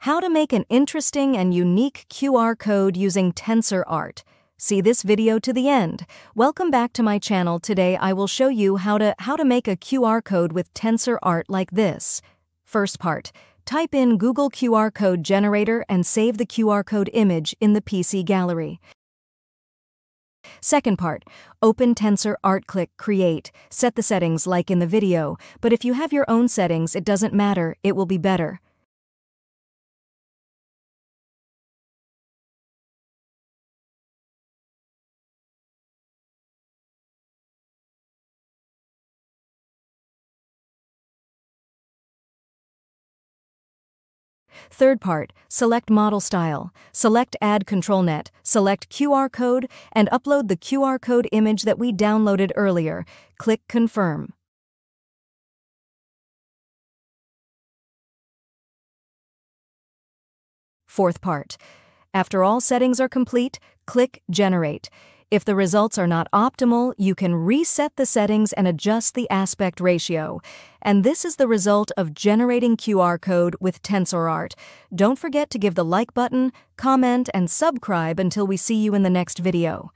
How to make an interesting and unique QR code using Tensor ART. See this video to the end. Welcome back to my channel. Today I will show you how to make a QR code with Tensor ART like this. First part, type in Google QR code generator and save the QR code image in the PC gallery. Second part, open Tensor ART, click Create, set the settings like in the video, but if you have your own settings it doesn't matter, it will be better. Third part, select model style, select add controlnet, select QR code, and upload the QR code image that we downloaded earlier. Click confirm. Fourth part, after all settings are complete, click generate. If the results are not optimal, you can reset the settings and adjust the aspect ratio. And this is the result of generating QR code with Tensor ART. Don't forget to give the like button, comment, and subscribe until we see you in the next video.